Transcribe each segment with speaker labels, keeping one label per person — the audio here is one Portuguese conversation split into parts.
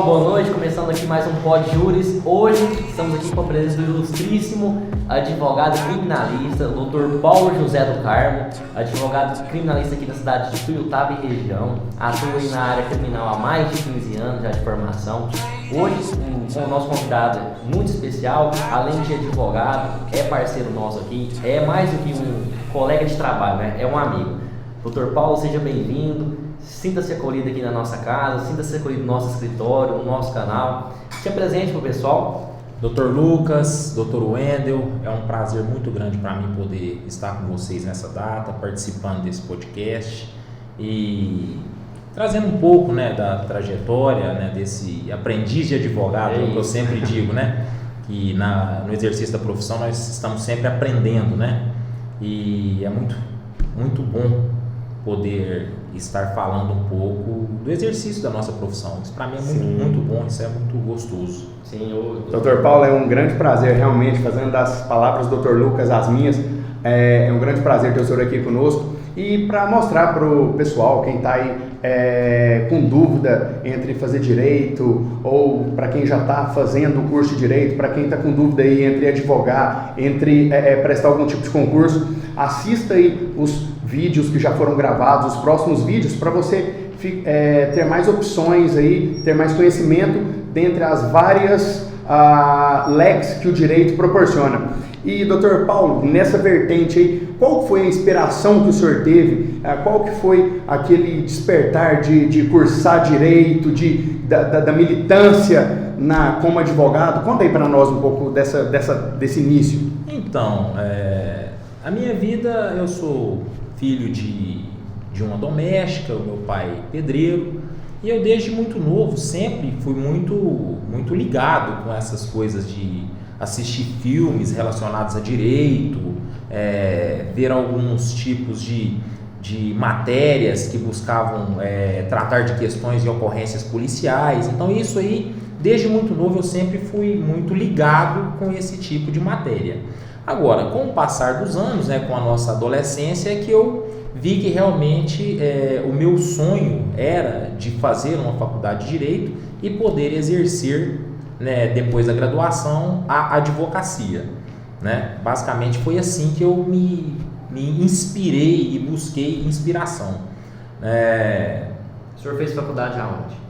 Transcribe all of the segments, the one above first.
Speaker 1: pessoal, boa noite. Começando aqui mais um Pod Júris. Hoje estamos aqui com a presença do ilustríssimo advogado criminalista, Dr. Paulo José do Carmo, advogado criminalista aqui da cidade de Tuiutaba e região, atua aí na área criminal há mais de 15 anos já de formação. Hoje, com o nosso convidado muito especial, além de advogado, é parceiro nosso aqui, é mais do que um colega de trabalho, né? É um amigo. Dr. Paulo, seja bem-vindo. Sinta-se acolhido aqui na nossa casa, sinta-se acolhido no nosso escritório, no nosso canal. Se apresente para o pessoal.
Speaker 2: Dr. Lucas, Dr. Wendel, é um prazer muito grande para mim poder estar com vocês nessa data, participando desse podcast e trazendo um pouco, né, da trajetória, né, desse aprendiz de advogado, que eu sempre digo, né, que no exercício da profissão nós estamos sempre aprendendo, né, e é muito bom poder estar falando um pouco do exercício da nossa profissão. Isso para mim é muito bom, isso é muito gostoso.
Speaker 3: Sim, Dr. Paulo, é um grande prazer realmente, fazendo das palavras do Dr. Lucas as minhas, é um grande prazer ter o senhor aqui conosco e para mostrar para o pessoal, quem está aí com dúvida entre fazer direito ou para quem já está fazendo o curso de direito, para quem está com dúvida aí entre advogar, entre prestar algum tipo de concurso, assista aí os vídeos que já foram gravados, os próximos vídeos, para você ter mais opções aí, ter mais conhecimento dentre as várias leques que o direito proporciona. E, Dr. Paulo, nessa vertente aí, qual foi a inspiração que o senhor teve? Qual que foi aquele despertar de cursar direito, da militância como advogado? Conta aí para nós um pouco desse início.
Speaker 2: Então, a minha vida, eu sou filho de uma doméstica, o meu pai pedreiro, e eu desde muito novo sempre fui muito ligado com essas coisas de assistir filmes relacionados a direito, ver alguns tipos de matérias que buscavam tratar de questões e ocorrências policiais. Então isso aí, desde muito novo, eu sempre fui muito ligado com esse tipo de matéria. Agora, com o passar dos anos, né, com a nossa adolescência, é que eu vi que realmente o meu sonho era de fazer uma faculdade de Direito e poder exercer, né, depois da graduação, a advocacia. Né? Basicamente foi assim que eu me inspirei e busquei inspiração.
Speaker 1: O senhor fez faculdade aonde?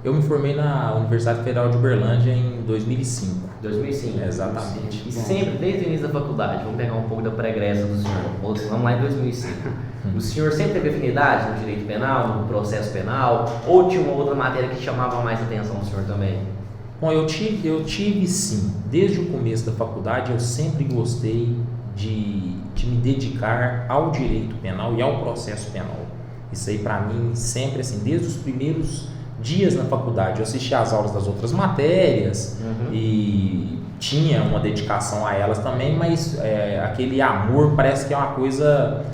Speaker 2: Eu me formei na Universidade Federal de Uberlândia em 2005.
Speaker 1: 2005?
Speaker 2: Exatamente.
Speaker 1: E sempre, desde o início da faculdade, vamos pegar um pouco da pregressa do senhor, vamos lá em 2005. O senhor sempre teve afinidade no direito penal, no processo penal, ou tinha uma outra matéria que chamava mais atenção do senhor também?
Speaker 2: Bom, eu tive sim, desde o começo da faculdade eu sempre gostei de me dedicar ao direito penal e ao processo penal. Isso aí para mim sempre assim, desde os primeiros dias na faculdade, eu assistia às aulas das outras matérias e tinha uma dedicação a elas também, mas aquele amor parece que é uma coisa...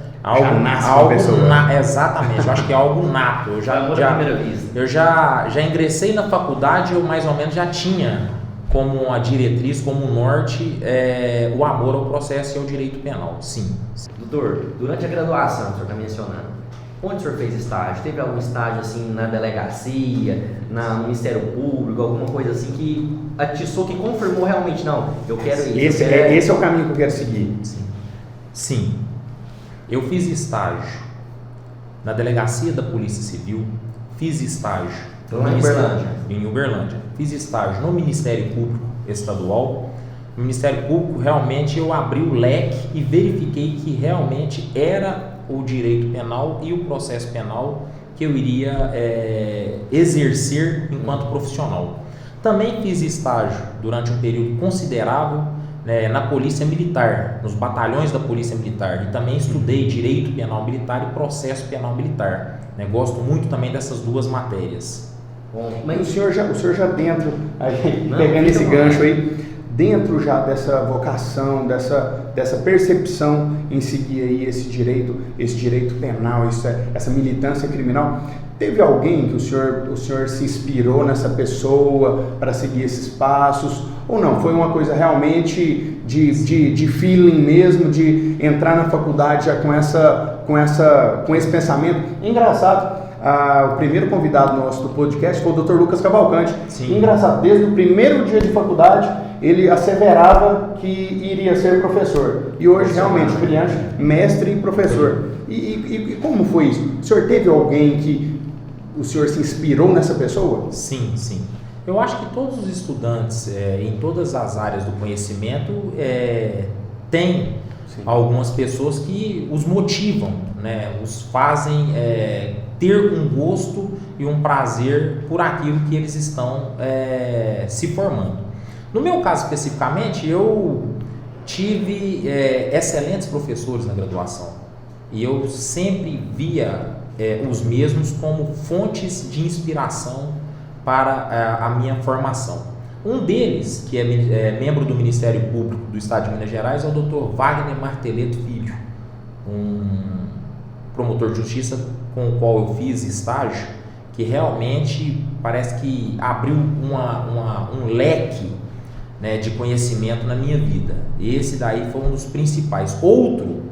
Speaker 2: Exatamente, eu acho que é algo nato. Eu já ingressei na faculdade, eu mais ou menos já tinha como uma diretriz, como um norte, o amor ao processo e ao direito penal, sim.
Speaker 1: Doutor, durante a graduação, o senhor está mencionando, onde o senhor fez estágio? Teve algum estágio assim na delegacia, no Ministério Público, alguma coisa assim que atiçou, que confirmou realmente, não, eu quero isso?
Speaker 3: Esse é o caminho que eu quero seguir.
Speaker 2: Sim. Eu fiz estágio na Delegacia da Polícia Civil, fiz estágio em Uberlândia, fiz estágio no Ministério Público Estadual. No Ministério Público, realmente, eu abri o leque e verifiquei que realmente era o direito penal e o processo penal que eu iria exercer enquanto profissional. Também fiz estágio durante um período considerável na Polícia Militar, nos batalhões da Polícia Militar, e também estudei Direito Penal Militar e Processo Penal Militar. Gosto muito também dessas duas matérias.
Speaker 3: Bom, mas o senhor já dentro, pegando esse gancho aí, dentro já dessa vocação, dessa percepção em seguir aí esse direito penal, essa militância criminal, teve alguém que o senhor se inspirou nessa pessoa para seguir esses passos? Ou não? Foi uma coisa realmente de feeling mesmo, de entrar na faculdade já com esse pensamento? Engraçado, o primeiro convidado nosso do podcast foi o Dr. Lucas Cavalcante.
Speaker 2: Sim.
Speaker 3: Engraçado, desde o primeiro dia de faculdade, ele asseverava que iria ser professor. E hoje, realmente, brilhante, mestre e professor. E como foi isso? O senhor teve alguém que o senhor se inspirou nessa pessoa?
Speaker 2: Sim, sim. Eu acho que todos os estudantes, em todas as áreas do conhecimento, têm algumas pessoas que os motivam, né? Os fazem ter um gosto e um prazer por aquilo que eles estão se formando. No meu caso especificamente, eu tive excelentes professores na graduação e eu sempre via os mesmos como fontes de inspiração para a minha formação. Um deles, que é membro do Ministério Público do Estado de Minas Gerais, é o Dr. Wagner Marteleto Filho, um promotor de justiça com o qual eu fiz estágio, que realmente parece que abriu um leque, né, de conhecimento na minha vida. Esse daí foi um dos principais. Outro,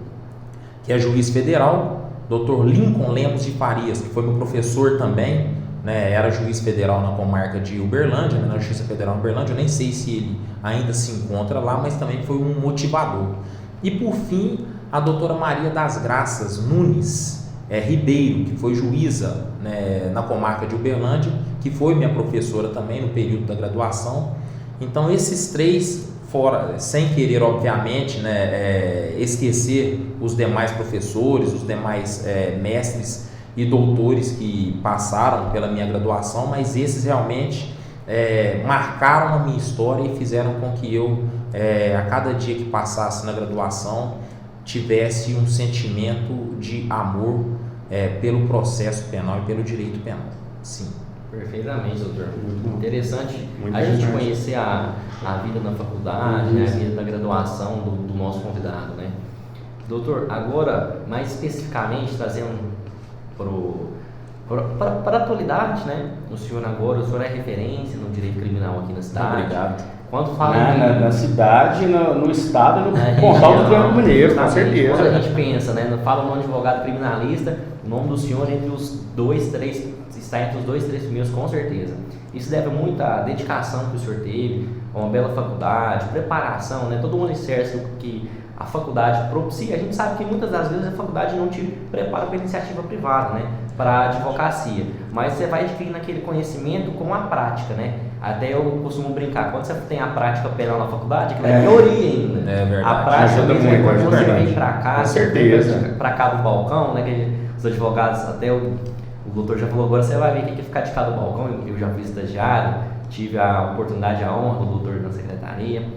Speaker 2: que é juiz federal, Dr. Lincoln Lemos de Farias, que foi meu professor também, né, era juiz federal na comarca de Uberlândia, né, na Justiça Federal de Uberlândia. Eu nem sei se ele ainda se encontra lá, mas também foi um motivador. E por fim, a doutora Maria das Graças Nunes Ribeiro, que foi juíza, né, na comarca de Uberlândia, que foi minha professora também no período da graduação. Então esses três, fora, sem querer obviamente, né, esquecer os demais professores, os demais mestres e doutores que passaram pela minha graduação, mas esses realmente marcaram a minha história e fizeram com que eu, a cada dia que passasse na graduação, tivesse um sentimento de amor pelo processo penal e pelo direito penal. Sim.
Speaker 1: Perfeitamente, doutor. Interessante
Speaker 3: Muito
Speaker 1: a gente
Speaker 3: interessante.
Speaker 1: conhecer a vida na faculdade, né, a vida da graduação do nosso convidado, né? Doutor, agora, mais especificamente, trazendo para a atualidade, né? O senhor é referência no direito criminal aqui na cidade.
Speaker 3: Obrigado.
Speaker 1: Quando fala
Speaker 3: Na cidade, no estado e no
Speaker 1: na
Speaker 3: Condal do
Speaker 1: região,
Speaker 3: Triângulo Mineiro, com
Speaker 1: justamente,
Speaker 3: certeza.
Speaker 1: quando a gente pensa, né? Fala o nome de advogado criminalista, o nome do senhor está entre os dois, três primeiros, com certeza. Isso deve muito à dedicação que o senhor teve, a uma bela faculdade, preparação, né? Todo o alicerce que a faculdade propicia. A gente sabe que muitas das vezes a faculdade não te prepara para a iniciativa privada, né? Para a advocacia, mas você vai adquirindo aquele conhecimento com a prática, né? Até eu costumo brincar, quando você tem a prática penal na faculdade, que é teoria ainda.
Speaker 2: É verdade.
Speaker 1: A prática
Speaker 3: Ajuda
Speaker 1: mesmo é
Speaker 3: muito,
Speaker 1: quando
Speaker 3: ajuda
Speaker 1: você
Speaker 3: bastante.
Speaker 1: vem para cá,
Speaker 3: Com certeza.
Speaker 1: para cá do balcão, né? Que os advogados, até o doutor já falou, agora você vai ver o que é ficar de cá do balcão. Eu já fui estagiário, tive a oportunidade, a honra do doutor na secretaria.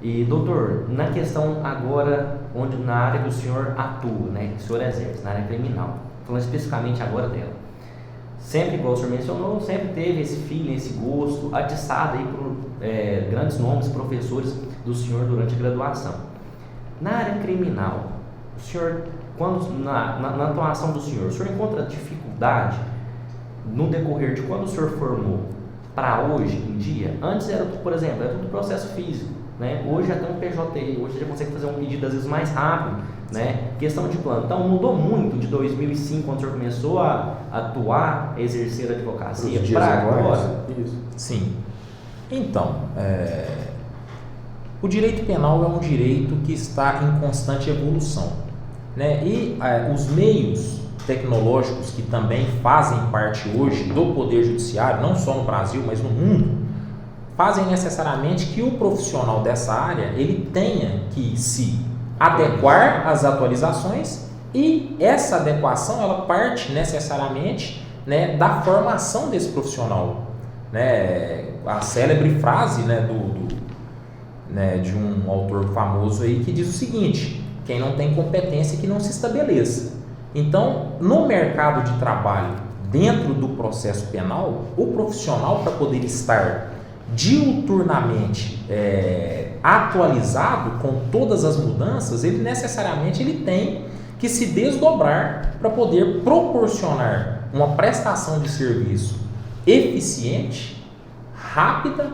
Speaker 1: E doutor, na questão agora, na área que o senhor atua, né? Que o senhor exerce, na área criminal, falando especificamente agora dela. Sempre, igual o senhor mencionou, sempre teve esse feeling, esse gosto, atiçado aí por grandes nomes, professores do senhor durante a graduação. Na área criminal, o senhor, na atuação do senhor, o senhor encontra dificuldade no decorrer de quando o senhor formou para hoje em dia? Antes era, por exemplo, era tudo processo físico, né? Hoje já tem um PJT, hoje você já consegue fazer um pedido às vezes mais rápido, né? Questão de plano. Então mudou muito de 2005, quando o senhor começou a atuar, a exercer a advocacia, para agora?
Speaker 3: Isso.
Speaker 2: Sim. Então, o direito penal é um direito que está em constante evolução, né? E os meios tecnológicos que também fazem parte hoje do Poder Judiciário, não só no Brasil, mas no mundo, fazem necessariamente que o profissional dessa área ele tenha que se adequar às atualizações, e essa adequação ela parte necessariamente, né, da formação desse profissional, né? A célebre frase, né, de um autor famoso aí que diz o seguinte: quem não tem competência que não se estabeleça. Então, no mercado de trabalho, dentro do processo penal, o profissional, para poder estar diuturnamente atualizado com todas as mudanças, ele necessariamente tem que se desdobrar para poder proporcionar uma prestação de serviço eficiente, rápida,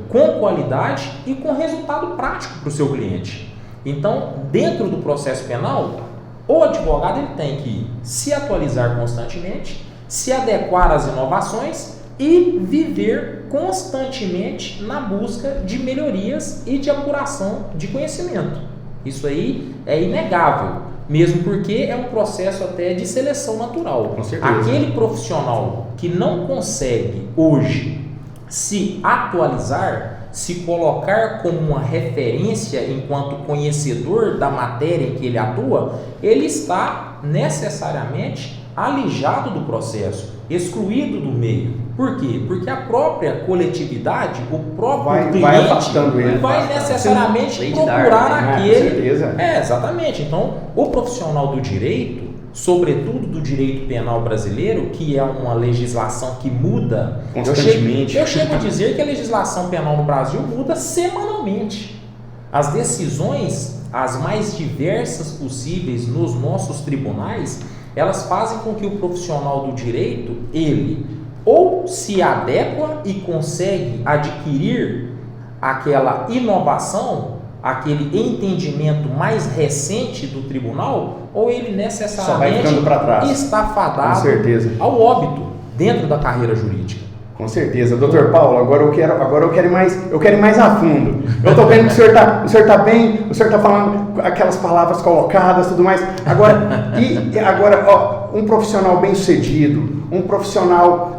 Speaker 2: com qualidade e com resultado prático para o seu cliente. Então, dentro do processo penal, o advogado ele tem que se atualizar constantemente, se adequar às inovações e viver constantemente na busca de melhorias e de apuração de conhecimento. Isso aí é inegável, mesmo porque é um processo até de seleção natural.
Speaker 3: Com certeza.
Speaker 2: Aquele profissional que não consegue hoje se atualizar, se colocar como uma referência enquanto conhecedor da matéria em que ele atua, ele está necessariamente alijado do processo, excluído do meio. Por quê? Porque a própria coletividade, o próprio cliente
Speaker 3: vai afastando ele.
Speaker 2: vai necessariamente
Speaker 1: Sim.
Speaker 2: procurar
Speaker 3: Com
Speaker 2: aquele...
Speaker 3: certeza.
Speaker 2: Exatamente. Então, o profissional do direito, sobretudo do direito penal brasileiro, que é uma legislação que muda
Speaker 3: constantemente.
Speaker 2: Eu chego a dizer que a legislação penal no Brasil muda semanalmente. As decisões, as mais diversas possíveis nos nossos tribunais, elas fazem com que o profissional do direito, ele ou se adequa e consegue adquirir aquela inovação, aquele entendimento mais recente do tribunal, ou ele necessariamente está fadado ao óbito dentro da carreira jurídica.
Speaker 3: Com certeza, doutor Paulo, agora eu quero ir mais a fundo. Eu estou vendo que o senhor está bem, o senhor está falando aquelas palavras colocadas, tudo mais. Agora, um profissional bem sucedido, um profissional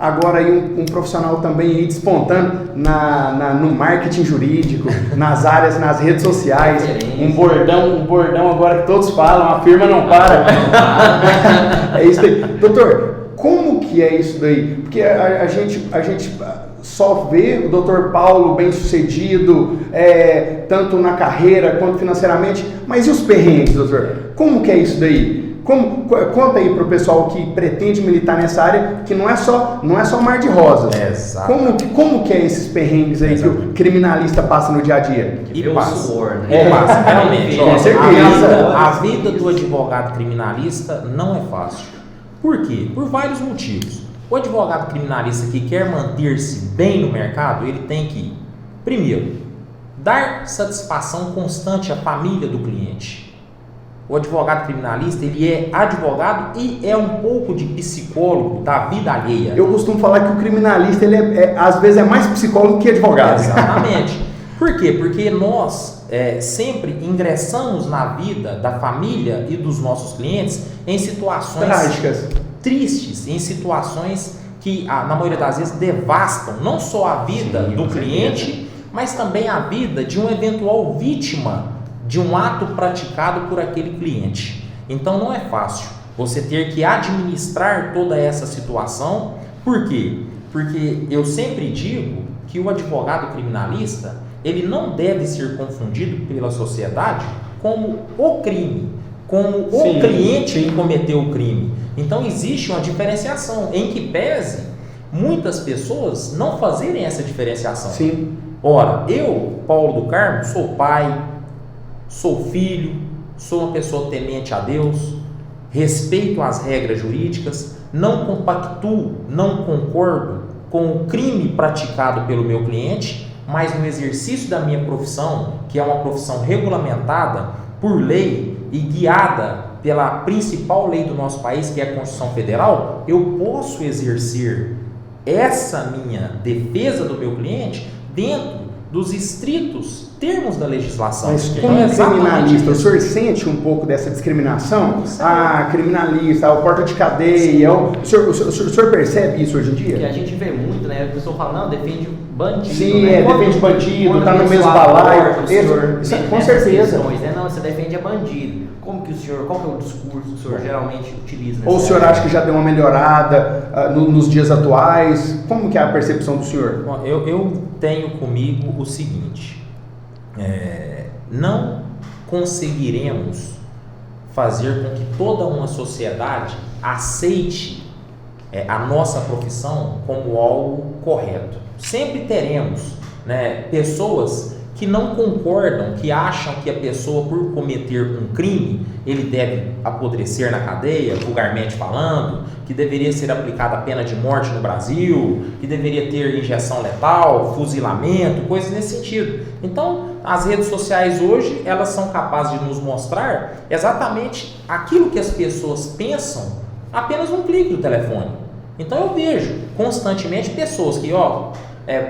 Speaker 3: um profissional também aí despontando no marketing jurídico, nas áreas, nas redes sociais, um bordão agora que todos falam, a firma não para. É isso aí. Doutor, como que é isso daí? Porque a gente só vê o Dr. Paulo bem sucedido, tanto na carreira quanto financeiramente, mas e os perrengues, doutor? Como que é isso daí? Conta aí para o pessoal que pretende militar nessa área, que não é só mar de rosas.
Speaker 2: Exato.
Speaker 3: Como que é esses perrengues aí que o criminalista passa no dia a dia?
Speaker 1: E passa. Suor, né?
Speaker 2: Passa, realmente.
Speaker 3: Com certeza.
Speaker 2: A vida do advogado criminalista não é fácil. Por quê? Por vários motivos. O advogado criminalista que quer manter-se bem no mercado, ele tem que, primeiro, dar satisfação constante à família do cliente. O advogado criminalista, ele é advogado e é um pouco de psicólogo da vida alheia.
Speaker 3: Eu costumo falar que o criminalista, ele às vezes é mais psicólogo que advogado.
Speaker 2: Exatamente. Por quê? Porque nós sempre ingressamos na vida da família e dos nossos clientes em situações
Speaker 3: trágicas,
Speaker 2: tristes, em situações que, na maioria das vezes, devastam não só a vida do cliente, mas também a vida de uma eventual vítima de um ato praticado por aquele cliente. Então não é fácil você ter que administrar toda essa situação. Por quê? Porque eu sempre digo que o advogado criminalista, ele não deve ser confundido pela sociedade como o crime, como o cliente que cometeu o crime. Então existe uma diferenciação, em que pese muitas pessoas não fazerem essa diferenciação.
Speaker 3: Sim.
Speaker 2: Ora, eu, Paulo do Carmo, sou pai, sou filho, sou uma pessoa temente a Deus, respeito as regras jurídicas, não compactuo, não concordo com o crime praticado pelo meu cliente, mas no exercício da minha profissão, que é uma profissão regulamentada por lei e guiada pela principal lei do nosso país, que é a Constituição Federal, eu posso exercer essa minha defesa do meu cliente dentro dos estritos termos da legislação.
Speaker 3: Mas como criminalista, o senhor sente um pouco dessa discriminação? Criminalista, o porta de cadeia, o senhor percebe isso hoje em dia?
Speaker 1: Que a gente vê muito, né? A pessoa fala, não, defende bandido.
Speaker 3: Sim,
Speaker 1: né?
Speaker 3: defende bandido, tá no mesmo balaio. Com certeza.
Speaker 1: Né? Não, você defende bandido. Qual que é o discurso que o senhor geralmente utiliza?
Speaker 3: Ou o senhor acha que já deu uma melhorada nos dias atuais? Como que é a percepção do senhor?
Speaker 2: Bom, eu tenho comigo o seguinte, não conseguiremos fazer com que toda uma sociedade aceite a nossa profissão como algo correto. Sempre teremos, né, pessoas que não concordam, que acham que a pessoa, por cometer um crime, ele deve apodrecer na cadeia, vulgarmente falando, que deveria ser aplicada a pena de morte no Brasil, que deveria ter injeção letal, fuzilamento, coisas nesse sentido. Então, as redes sociais hoje, elas são capazes de nos mostrar exatamente aquilo que as pessoas pensam apenas um clique do telefone. Então eu vejo constantemente pessoas que,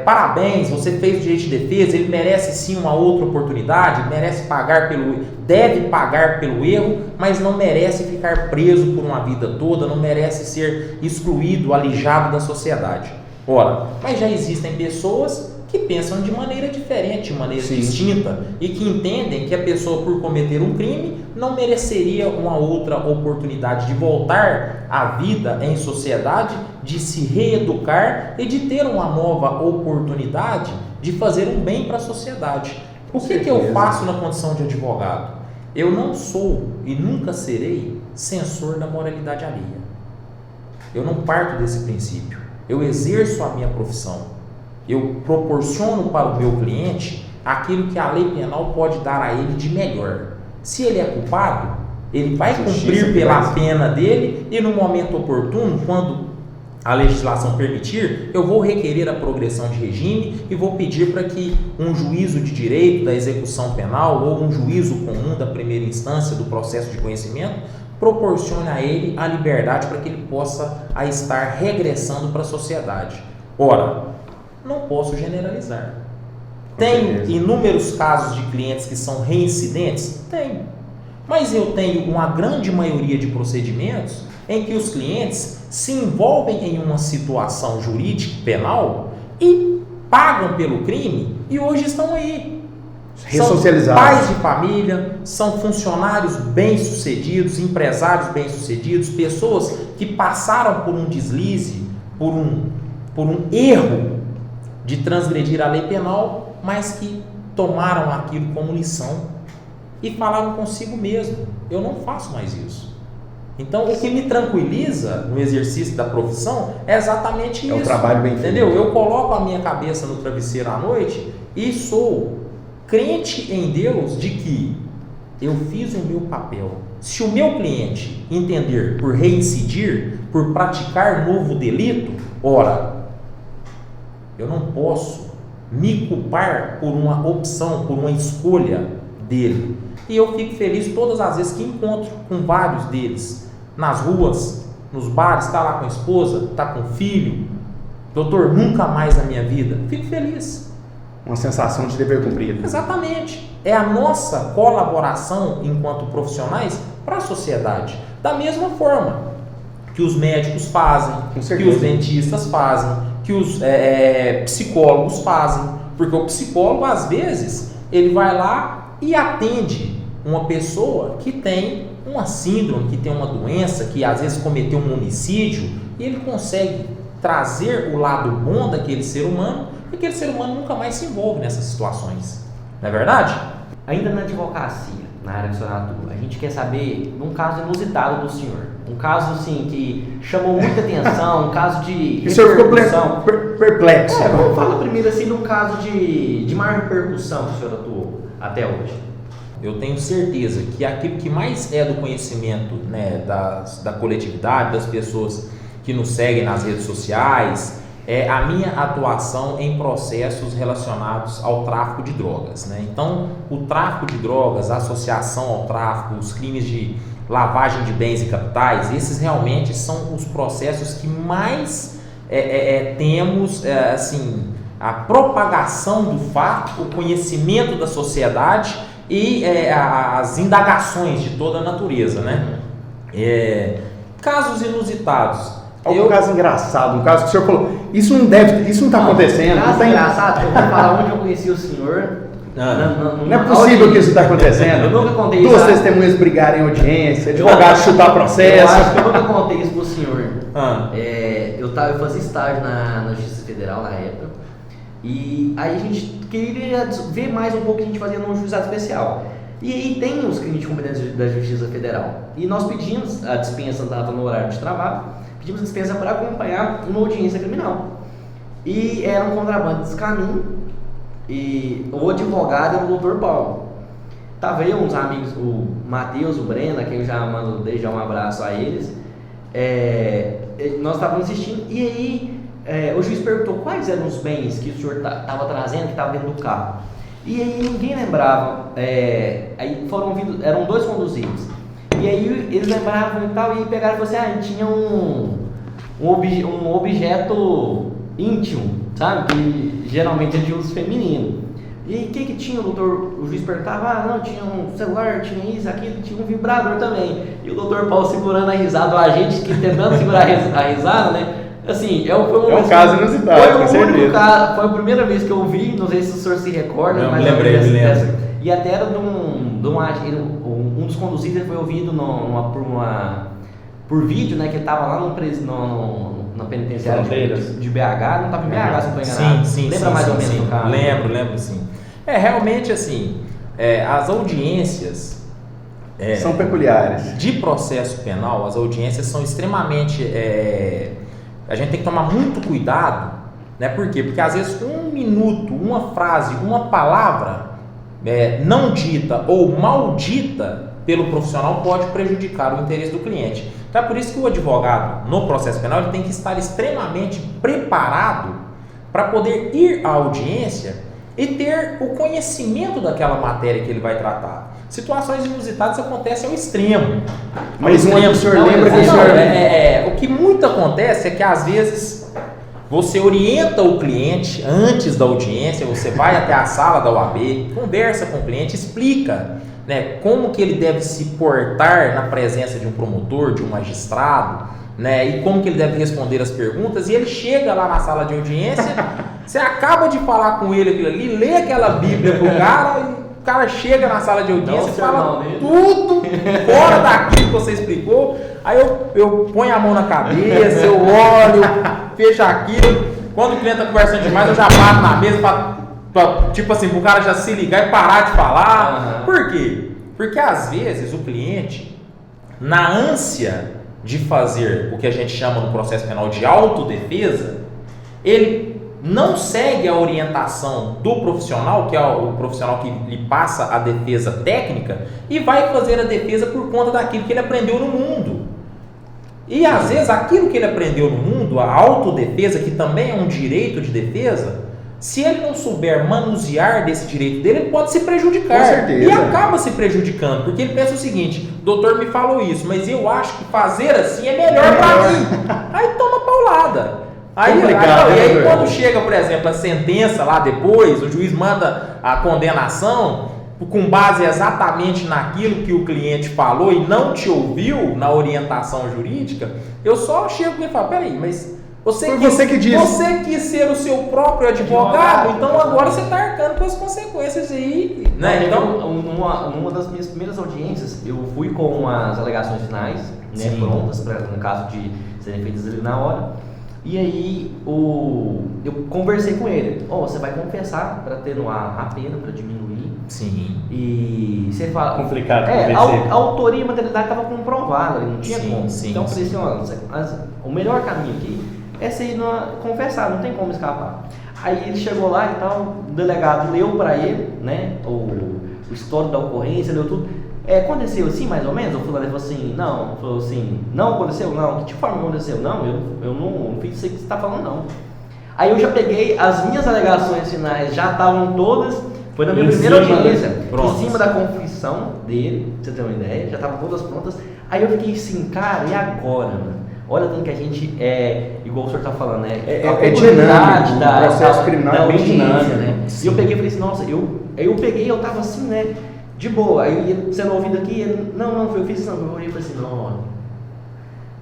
Speaker 2: parabéns, você fez o direito de defesa, ele merece sim uma outra oportunidade, deve pagar pelo erro, mas não merece ficar preso por uma vida toda, não merece ser excluído, alijado da sociedade. Ora, mas já existem pessoas que pensam de maneira diferente, de maneira distinta, e que entendem que a pessoa, por cometer um crime, não mereceria uma outra oportunidade de voltar à vida em sociedade, de se reeducar e de ter uma nova oportunidade de fazer um bem para a sociedade. O que eu faço na condição de advogado? Eu não sou e nunca serei censor da moralidade alheia. Eu não parto desse princípio. Eu exerço a minha profissão. Eu proporciono para o meu cliente aquilo que a lei penal pode dar a ele de melhor. Se ele é culpado, ele vai cumprir pela pena dele e no momento oportuno, quando a legislação permitir, eu vou requerer a progressão de regime e vou pedir para que um juízo de direito da execução penal ou um juízo comum da primeira instância do processo de conhecimento proporcione a ele a liberdade para que ele possa estar regressando para a sociedade. Ora, não posso generalizar. Tem inúmeros casos de clientes que são reincidentes? Tem. Mas eu tenho uma grande maioria de procedimentos em que os clientes se envolvem em uma situação jurídica penal e pagam pelo crime e hoje estão aí. Ressocializados. São pais de família, são funcionários bem-sucedidos, empresários bem-sucedidos, pessoas que passaram por um deslize, por um erro de transgredir a lei penal, mas que tomaram aquilo como lição e falaram consigo mesmo: eu não faço mais isso. Então, o que me tranquiliza no exercício da profissão é exatamente isso. É o trabalho bem feito. Entendeu? Eu coloco a minha cabeça no travesseiro à noite e sou crente em Deus de que eu fiz o meu papel. Se o meu cliente entender por reincidir, por praticar novo delito, ora, eu não posso me culpar por uma opção, por uma escolha dele. E eu fico feliz todas as vezes que encontro com vários deles, nas ruas, nos bares, está lá com a esposa, está com o filho. Doutor, nunca mais na minha vida. Fico feliz.
Speaker 3: Uma sensação de dever cumprido.
Speaker 2: Exatamente. É a nossa colaboração enquanto profissionais para a sociedade. Da mesma forma que os médicos fazem, que os dentistas fazem, que os psicólogos fazem. Porque o psicólogo, às vezes, ele vai lá e atende uma pessoa que tem uma síndrome, que tem uma doença, que às vezes cometeu um homicídio, e ele consegue trazer o lado bom daquele ser humano, e aquele ser humano nunca mais se envolve nessas situações. Não é verdade?
Speaker 1: Ainda na advocacia, na área que o senhor atua, a gente quer saber de um caso inusitado do senhor. Um caso, assim, que chamou muita atenção, um caso de repercussão. O senhor ficou perplexo. Vamos falar primeiro, assim, de um caso de maior repercussão que o senhor atuou até hoje.
Speaker 2: Eu tenho certeza que aquilo que mais é do conhecimento, né, da coletividade, das pessoas que nos seguem nas redes sociais, é a minha atuação em processos relacionados ao tráfico de drogas, né? Então, o tráfico de drogas, a associação ao tráfico, os crimes de lavagem de bens e capitais, esses realmente são os processos que mais temos, assim, a propagação do fato, o conhecimento da sociedade e as indagações de toda a natureza, né? Casos inusitados.
Speaker 3: Algum caso engraçado, um caso que o senhor falou, isso não está acontecendo.
Speaker 1: Caso engraçado, eu vou falar onde eu conheci o senhor.
Speaker 3: Não é possível que isso está acontecendo.
Speaker 1: Eu nunca contei isso.
Speaker 3: Duas testemunhas brigarem em audiência, advogado chutar processo.
Speaker 1: Eu acho que eu nunca contei isso pro senhor. Eu fazia estágio na Justiça Federal na época. E aí a gente queria ver mais um pouco o que a gente fazia no juizado especial. E aí tem os crimes de competência da Justiça Federal. E nós pedimos, a dispensa estava no horário de trabalho, pedimos a dispensa para acompanhar uma audiência criminal. E era um contrabando desse caminho. E o advogado era o Dr. Paulo. Tava eu, uns amigos, o Matheus, o Breno, a quem eu já mando desde já um abraço a eles. Nós estávamos assistindo e aí o juiz perguntou quais eram os bens que o senhor estava trazendo, que estava dentro do carro. E aí ninguém lembrava. Aí eram 2 conduzidos. E aí eles lembravam e tal, e pegaram e falaram assim: tinha um objeto íntimo, sabe? Que geralmente é de uso feminino. E aí, o que tinha, o juiz perguntava, não, tinha um celular, tinha isso, aquilo, tinha um vibrador também. E o doutor Paulo segurando a risada, a gente que tentando segurar a risada, né? Assim,
Speaker 3: foi um caso inusitado, com certeza.
Speaker 1: Caso, foi a primeira vez que eu vi, não sei se o senhor se recorda,
Speaker 2: não,
Speaker 1: mas
Speaker 2: me lembro.
Speaker 1: E até era um dos conduzidos, ele foi ouvido por vídeo, né, que ele estava lá na penitenciária de BH, não estava em BH, se não estou enganado.
Speaker 2: Sim,
Speaker 1: lembra mais ou menos do caso?
Speaker 2: Lembro sim. Realmente assim, as audiências
Speaker 3: são peculiares.
Speaker 2: De processo penal, as audiências são extremamente... a gente tem que tomar muito cuidado, né? Por quê? Porque às vezes um minuto, uma frase, uma palavra não dita ou mal dita pelo profissional pode prejudicar o interesse do cliente. Então é por isso que o advogado no processo penal ele tem que estar extremamente preparado para poder ir à audiência e ter o conhecimento daquela matéria que ele vai tratar. Situações inusitadas acontecem ao extremo.
Speaker 3: Mas o senhor lembra que o senhor...
Speaker 2: O que muito acontece é que às vezes você orienta o cliente antes da audiência, você vai até a sala da OAB, conversa com o cliente, explica, né, como que ele deve se portar na presença de um promotor, de um magistrado, né, e como que ele deve responder as perguntas, e ele chega lá na sala de audiência, você acaba de falar com ele aquilo ali, lê aquela Bíblia pro cara, e o cara chega na sala de audiência e fala tudo fora daquilo que você explicou, aí eu ponho a mão na cabeça, eu olho, fecho aquilo, quando o cliente está conversando demais, eu já bato na mesa tipo assim, pro cara já se ligar e parar de falar. Por quê? Porque às vezes o cliente, na ânsia de fazer o que a gente chama no processo penal de autodefesa, ele não segue a orientação do profissional, que é o profissional que lhe passa a defesa técnica, e vai fazer a defesa por conta daquilo que ele aprendeu no mundo. E às vezes aquilo que ele aprendeu no mundo, a autodefesa, que também é um direito de defesa, se ele não souber manusear desse direito dele, ele pode se prejudicar.
Speaker 3: Com certeza.
Speaker 2: E acaba se prejudicando, porque ele pensa o seguinte: doutor me falou isso, mas eu acho que fazer assim é melhor para mim. Aí toma paulada. Aí quando chega, por exemplo, a sentença lá depois, o juiz manda a condenação com base exatamente naquilo que o cliente falou e não te ouviu na orientação jurídica, eu só chego e falo, peraí, mas você quis ser o seu próprio advogado, então agora você está arcando com as consequências aí, né? Então,
Speaker 1: numa das minhas primeiras audiências, eu fui com as alegações finais, né, prontas, no caso de serem feitas ali na hora. E aí eu conversei com ele, você vai confessar para atenuar a pena, para diminuir.
Speaker 2: Sim.
Speaker 1: E você fala...
Speaker 3: Complicado
Speaker 1: a autoria e a materialidade estava comprovada, não tinha como. Então eu falei assim, o melhor caminho aqui é você ir confessar, não tem como escapar. Aí ele chegou lá e tal, o delegado leu para ele, né, o histórico da ocorrência, leu tudo. Aconteceu assim, mais ou menos? O fulano falou assim, não aconteceu? Não, que tipo de forma aconteceu? Não, eu não fiz isso que você está falando, não. Aí eu já peguei, as minhas alegações finais já estavam todas, foi na minha primeira audiência, em cima da confissão dele, pra você ter uma ideia, já estavam todas prontas. Aí eu fiquei assim, cara, e agora, mano? Olha tanto que a gente igual o senhor está falando, né?
Speaker 3: É dinâmico, o processo criminal é bem dinâmico,
Speaker 1: né? E eu peguei e falei assim, nossa, eu tava assim, né? De boa, aí sendo ouvido aqui, eu fiz isso, eu olhei e falei assim, não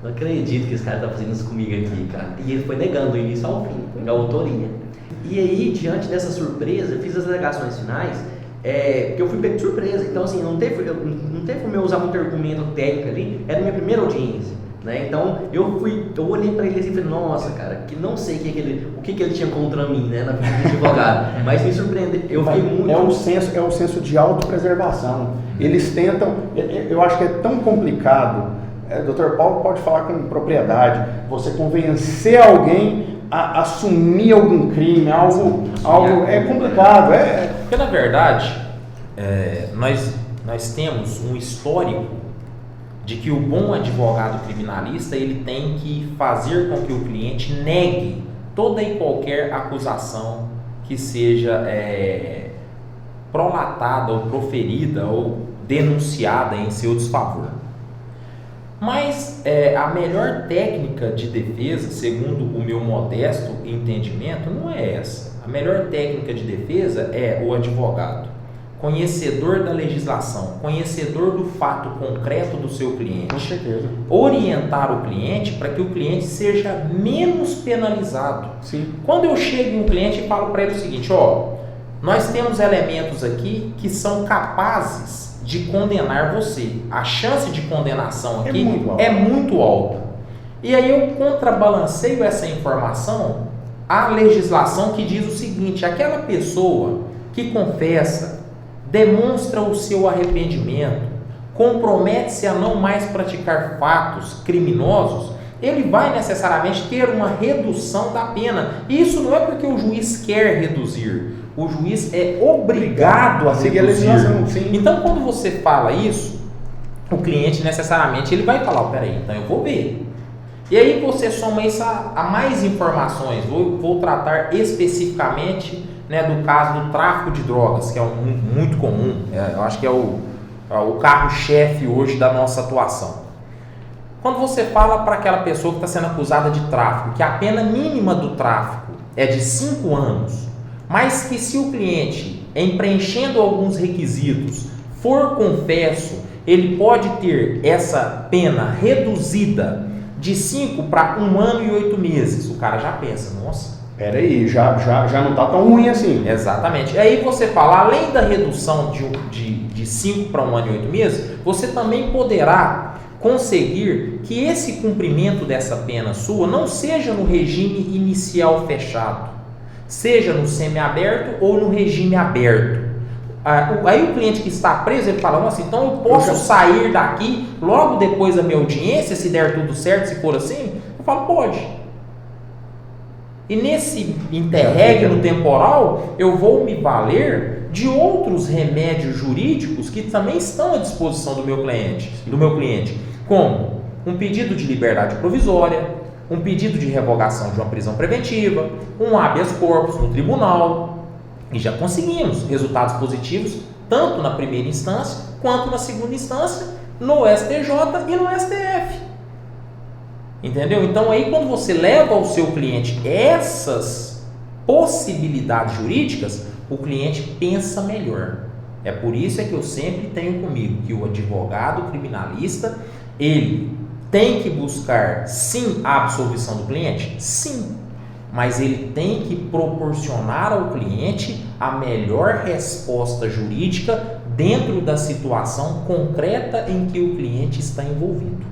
Speaker 1: acredito que esse cara tá fazendo isso comigo aqui, cara. E ele foi negando do início ao fim, da autoria. E aí, diante dessa surpresa, eu fiz as alegações finais, porque eu fui pego de surpresa. Então, assim, não teve como eu usar muito argumento técnico ali, era a minha primeira audiência. Né? Então eu olhei para ele e falei, nossa, cara, que não sei o que ele tinha contra mim, né, na vida de advogado, mas me surpreendeu, eu fiquei muito...
Speaker 3: É o senso de autopreservação. Eles tentam, eu acho que é tão complicado, Dr. Paulo pode falar com propriedade, você convencer alguém a assumir algum crime, algo é complicado.
Speaker 2: Porque na verdade, nós temos um histórico de que o bom advogado criminalista ele tem que fazer com que o cliente negue toda e qualquer acusação que seja prolatada ou proferida ou denunciada em seu desfavor. Mas a melhor técnica de defesa, segundo o meu modesto entendimento, não é essa. A melhor técnica de defesa é o advogado, conhecedor da legislação, conhecedor do fato concreto do seu cliente.
Speaker 3: Com certeza.
Speaker 2: Orientar o cliente para que o cliente seja menos penalizado.
Speaker 3: Sim.
Speaker 2: Quando eu chego em um cliente e falo para ele o seguinte, nós temos elementos aqui que são capazes de condenar você. A chance de condenação aqui é muito alta. E aí eu contrabalanceio essa informação à legislação que diz o seguinte, aquela pessoa que confessa, demonstra o seu arrependimento, compromete-se a não mais praticar fatos criminosos, ele vai necessariamente ter uma redução da pena. E isso não é porque o juiz quer reduzir, o juiz é obrigado a seguir a legislação. Sim. Então, quando você fala isso, o cliente necessariamente ele vai falar, peraí, então eu vou ver. E aí você soma isso a mais informações. Vou tratar especificamente do caso do tráfico de drogas, que é muito comum, eu acho que é o carro-chefe hoje da nossa atuação. Quando você fala para aquela pessoa que está sendo acusada de tráfico, que a pena mínima do tráfico é de 5 anos, mas que se o cliente, em preenchendo alguns requisitos, for confesso, ele pode ter essa pena reduzida de 5 para 1 ano e 8 meses, o cara já pensa, nossa,
Speaker 3: peraí, já não está tão ruim assim.
Speaker 2: Exatamente. E aí você fala, além da redução de 5 para 1 ano e 8 meses, você também poderá conseguir que esse cumprimento dessa pena sua não seja no regime inicial fechado, seja no semiaberto ou no regime aberto. Aí o cliente que está preso, ele fala, nossa, então eu posso sair daqui logo depois da minha audiência, se der tudo certo, se for assim? Eu falo, pode. E nesse interregno temporal, eu vou me valer de outros remédios jurídicos que também estão à disposição do meu cliente, como um pedido de liberdade provisória, um pedido de revogação de uma prisão preventiva, um habeas corpus no tribunal. E já conseguimos resultados positivos, tanto na primeira instância, quanto na segunda instância, no STJ e no STF. Entendeu? Então aí quando você leva ao seu cliente essas possibilidades jurídicas, o cliente pensa melhor. É por isso que eu sempre tenho comigo que o advogado criminalista, ele tem que buscar sim a absolvição do cliente? Sim. Mas ele tem que proporcionar ao cliente a melhor resposta jurídica dentro da situação concreta em que o cliente está envolvido.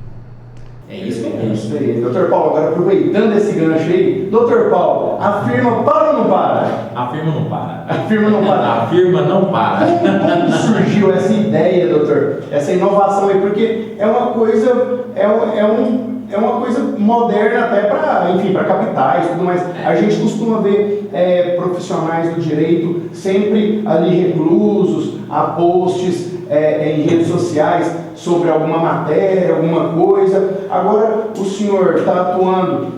Speaker 2: É isso mesmo.
Speaker 3: Isso aí. Doutor Paulo, agora aproveitando esse gancho aí, doutor Paulo, a firma para ou não para?
Speaker 2: A firma não para.
Speaker 3: A firma não para.
Speaker 2: A firma não para.
Speaker 3: Como surgiu essa ideia, doutor? Essa inovação aí, porque é uma coisa, é uma coisa moderna até para capitais e tudo mais. A gente costuma ver profissionais do direito sempre ali reclusos, a posts em redes sociais sobre alguma matéria, alguma coisa. Agora o senhor está atuando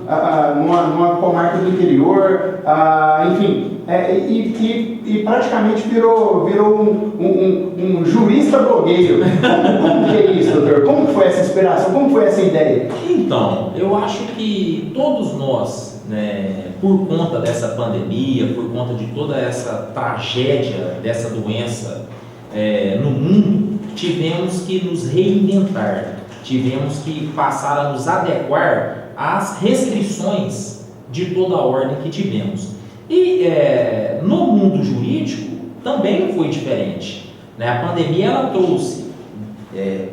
Speaker 3: numa comarca do interior, enfim, e praticamente virou um jurista blogueiro. Como que é isso, doutor? Como foi essa inspiração? Como foi essa ideia?
Speaker 2: Então, eu acho que todos nós, por conta dessa pandemia, por conta de toda essa tragédia dessa doença no mundo, tivemos que nos reinventar, tivemos que passar a nos adequar às restrições de toda a ordem que tivemos. E no mundo jurídico também não foi diferente. A pandemia ela trouxe,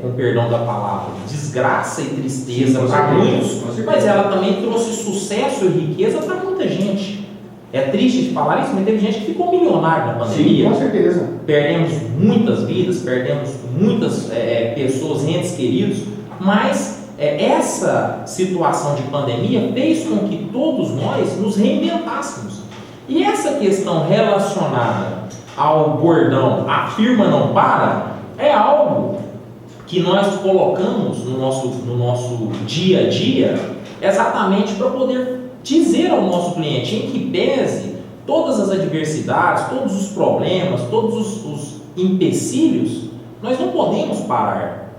Speaker 2: com perdão da palavra, desgraça e tristeza para muitos, mas ela também trouxe sucesso e riqueza para muita gente. É triste de falar isso, mas teve gente que ficou milionária na pandemia.
Speaker 3: Sim, com certeza.
Speaker 2: Perdemos muitas vidas, perdemos muitas pessoas, entes queridos, mas essa situação de pandemia fez com que todos nós nos reinventássemos. E essa questão relacionada ao bordão "a firma não para" é algo que nós colocamos no nosso dia a dia exatamente para poder dizer ao nosso cliente, em que pese todas as adversidades, todos os problemas, todos os empecilhos, nós não podemos parar.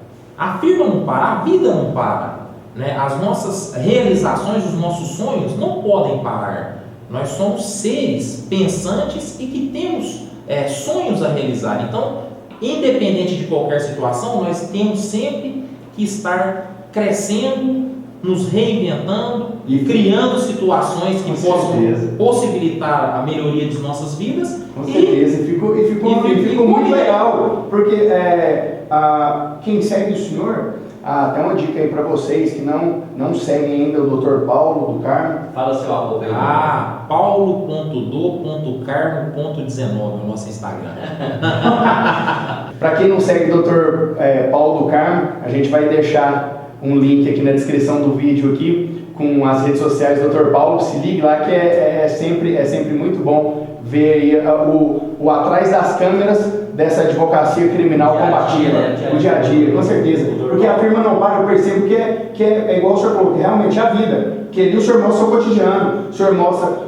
Speaker 2: a firma não para, a vida não para, né? As nossas realizações, os nossos sonhos não podem parar. Nós somos seres pensantes e que temos sonhos a realizar. Então, independente de qualquer situação, nós temos sempre que estar crescendo, nos reinventando e criando situações que possam possibilitar a melhoria de nossas vidas.
Speaker 3: Com certeza, e ficou muito legal, porque quem segue o senhor, até uma dica aí para vocês que não seguem ainda o Dr. Paulo do Carmo.
Speaker 1: Fala seu arroba aí.
Speaker 2: paulo.do.carmo.19 é o nosso Instagram.
Speaker 3: Para quem não segue o Dr. Paulo do Carmo, a gente vai deixar um link aqui na descrição do vídeo aqui com as redes sociais do Dr. Paulo. Se ligue lá que é sempre muito bom ver aí o atrás das câmeras dessa advocacia criminal combativa, o dia a dia, com certeza. Porque a firma não para, eu percebo que é igual o senhor falou, que realmente é a vida. Que ali o senhor mostra o seu cotidiano,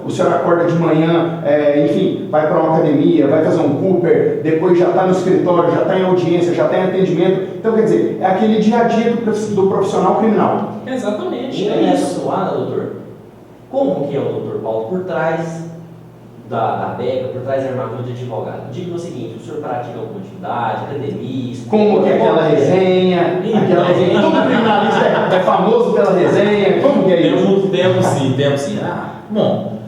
Speaker 3: o senhor acorda de manhã, enfim, vai para uma academia, vai fazer um Cooper, depois já está no escritório, já está em audiência, já está em atendimento. Então, quer dizer, é aquele dia a dia do profissional criminal.
Speaker 2: Exatamente.
Speaker 1: E nessa toada, doutor, como que é o doutor Paulo por trás da beca, por trás da armadura de advogado? Diga o seguinte, o senhor pratica alguma atividade, academia...
Speaker 3: Como que é aquela resenha? Todo criminalista é famoso pela resenha, como que é isso?
Speaker 2: Temos sim. Bom,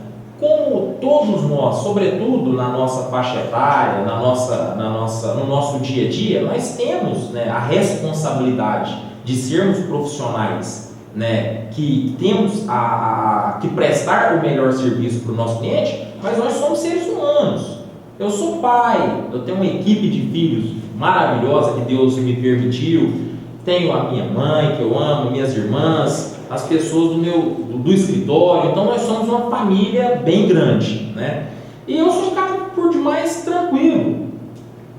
Speaker 2: como todos nós, sobretudo na nossa faixa etária, no nosso dia a dia, nós temos, né, a responsabilidade de sermos profissionais, né, que temos que prestar o melhor serviço para o nosso cliente, mas nós somos seres humanos. Eu sou pai, eu tenho uma equipe de filhos maravilhosa que Deus me permitiu, tenho a minha mãe que eu amo, minhas irmãs, as pessoas do escritório. Então nós somos uma família bem grande, né? E eu sou um cara por demais tranquilo,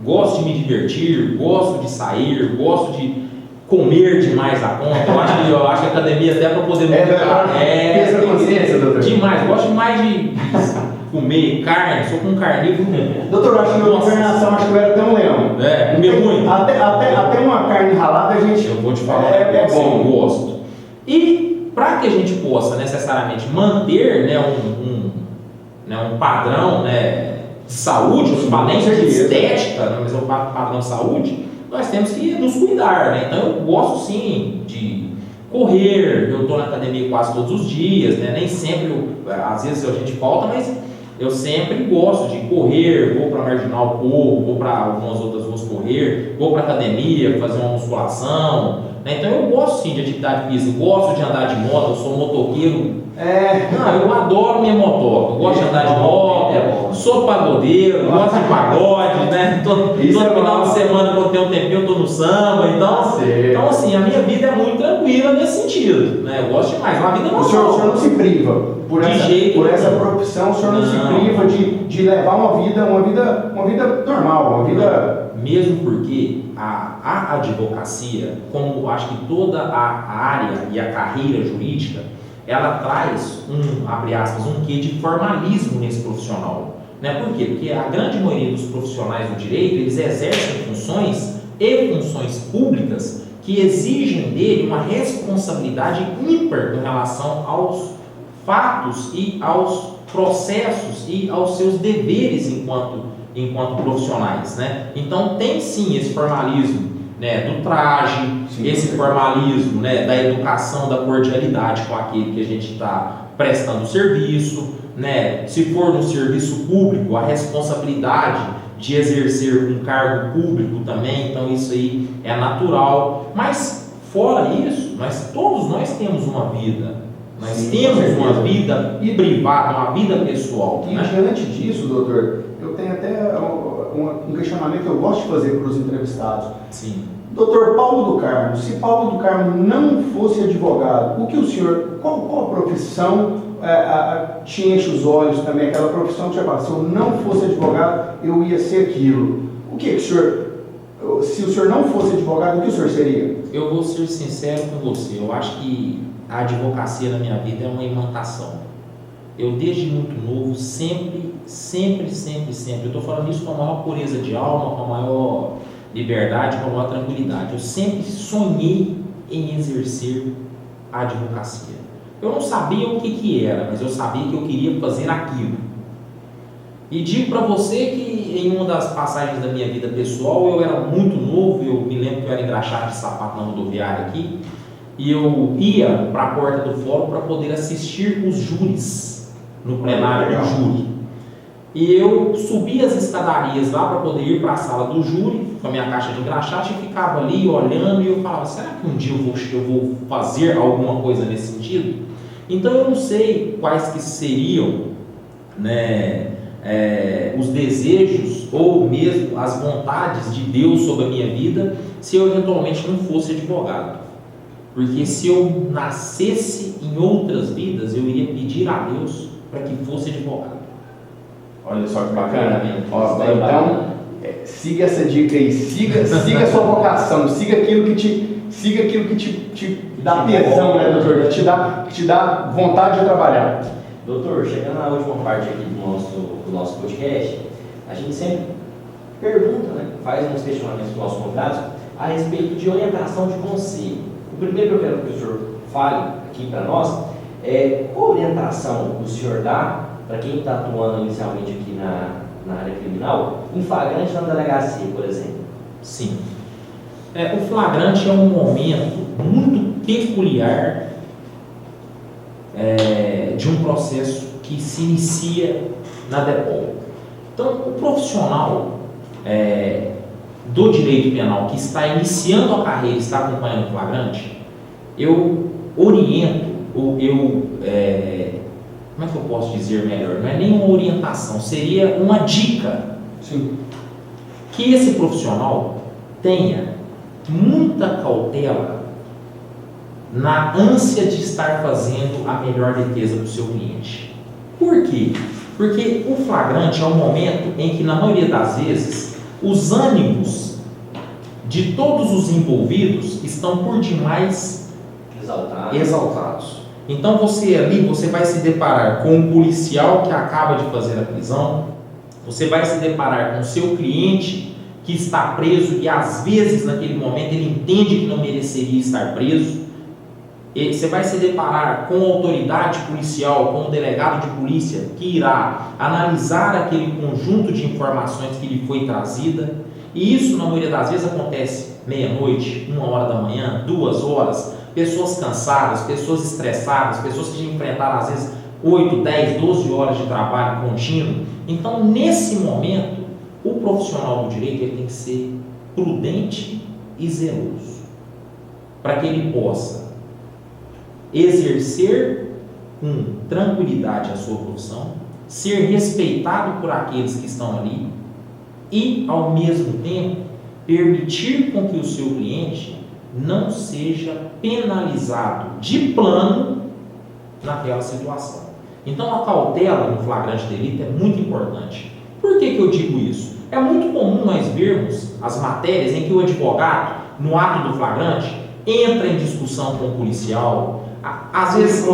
Speaker 2: gosto de me divertir, gosto de sair, gosto de comer demais a conta. Eu acho que a academia até para poder
Speaker 3: consciência, doutor.
Speaker 2: Demais, gosto demais de comer carne, sou com carnívoro.
Speaker 3: Doutor, eu acho que na internação acho que eu era até um leão.
Speaker 2: Comer muito.
Speaker 3: Até uma carne ralada a gente.
Speaker 2: Eu vou te falar,
Speaker 3: bom.
Speaker 2: Eu gosto. E para que a gente possa necessariamente manter, né, um padrão, né, de saúde, um padrão de estética, né, mas é um padrão de saúde, nós temos que nos cuidar, né? Então eu gosto sim de correr, eu estou na academia quase todos os dias, né? Nem sempre, às vezes a gente falta, mas eu sempre gosto de correr, vou para a Marginal corro, vou para algumas outras ruas correr, vou para a academia fazer uma musculação, né? Então eu gosto sim de atividade física, gosto de andar de moto, eu sou motoqueiro. Eu adoro minha motoca, eu gosto de andar de moto, sou pagodeiro, gosto de pagode, né? Todo final de semana, quando tem um tempinho, eu tô no samba, então assim, a minha vida é muito tranquila nesse sentido, né? Eu gosto demais, uma vida normal.
Speaker 3: O senhor não se priva por essa profissão, o senhor não se priva de levar uma vida normal, uma vida...
Speaker 2: Mesmo porque a advocacia, como acho que toda a área e a carreira jurídica, ela traz abre aspas, um quê de formalismo nesse profissional, né? Por quê? Porque a grande maioria dos profissionais do direito, eles exercem funções públicas que exigem dele uma responsabilidade ímpar em relação aos fatos e aos processos e aos seus deveres enquanto profissionais, né? Então tem sim esse formalismo, né, do traje, esse formalismo, né, da educação, da cordialidade com aquele que a gente está prestando serviço, né? Se for no serviço público, a responsabilidade de exercer um cargo público também, então isso aí é natural. Mas fora isso, todos nós temos uma vida, temos uma vida privada, uma vida pessoal.
Speaker 3: E diante disso, doutor, eu tenho até um questionamento que eu gosto de fazer para os entrevistados.
Speaker 2: Sim.
Speaker 3: Doutor Paulo do Carmo, se Paulo do Carmo não fosse advogado, o que o senhor, qual a profissão te enche os olhos também, aquela profissão que você fala, se eu não fosse advogado, eu ia ser aquilo. O que o senhor, se o senhor não fosse advogado, o que o senhor seria? Eu
Speaker 2: vou ser sincero com você, eu acho que a advocacia na minha vida é uma imantação. Eu desde muito novo, sempre, eu estou falando isso com a maior pureza de alma, com a maior liberdade, com maior tranquilidade. Eu sempre sonhei em exercer a advocacia. Eu não sabia o que era, mas eu sabia que eu queria fazer aquilo. E digo para você que em uma das passagens da minha vida pessoal, eu era muito novo, eu me lembro que eu era engraxado de sapato na rodoviária aqui, e eu ia para a porta do fórum para poder assistir os júris no plenário do júri. E eu subia as escadarias lá para poder ir para a sala do júri com a minha caixa de engraxate e ficava ali olhando e eu falava, será que um dia eu vou fazer alguma coisa nesse sentido? Então eu não sei quais que seriam, né, os desejos ou mesmo as vontades de Deus sobre a minha vida se eu eventualmente não fosse advogado. Porque se eu nascesse em outras vidas, eu iria pedir a Deus para que fosse advogado.
Speaker 3: Olha só que bacana. Então, siga essa dica aí, siga a sua vocação, siga aquilo que te dá tesão, né, doutor? Que te dá vontade de trabalhar.
Speaker 1: Doutor, chegando na última parte aqui do nosso podcast, a gente sempre pergunta, né, faz uns questionamentos para os nossos convidados a respeito de orientação de conselho. O primeiro que eu quero que o senhor fale aqui para nós é qual orientação o senhor dá para quem está atuando inicialmente aqui na área criminal, em flagrante na delegacia, por exemplo?
Speaker 2: Sim. O flagrante é um momento muito peculiar de um processo que se inicia na DEPOL. Então, o profissional do direito penal que está iniciando a carreira, está acompanhando o flagrante, eu oriento, como é que eu posso dizer melhor? Não é nem uma orientação, seria uma dica.
Speaker 3: Sim.
Speaker 2: Que esse profissional tenha muita cautela na ânsia de estar fazendo a melhor defesa do seu cliente. Por quê? Porque o flagrante é um momento em que, na maioria das vezes, os ânimos de todos os envolvidos estão por demais exaltados. Então você vai se deparar com um policial que acaba de fazer a prisão, você vai se deparar com o seu cliente que está preso e às vezes naquele momento ele entende que não mereceria estar preso. E você vai se deparar com a autoridade policial, com o delegado de polícia que irá analisar aquele conjunto de informações que lhe foi trazida. E isso na maioria das vezes acontece meia-noite, 1h da manhã, 2h, pessoas cansadas, pessoas estressadas, pessoas que já enfrentaram às vezes 8, 10, 12 horas de trabalho contínuo. Então, nesse momento, o profissional do direito ele tem que ser prudente e zeloso, para que ele possa exercer com tranquilidade a sua profissão, ser respeitado por aqueles que estão ali e, ao mesmo tempo, permitir com que o seu cliente não seja penalizado de plano naquela situação. Então, a cautela no flagrante delito é muito importante. Por que eu digo isso? É muito comum nós vermos as matérias em que o advogado, no ato do flagrante, entra em discussão com o policial, às vezes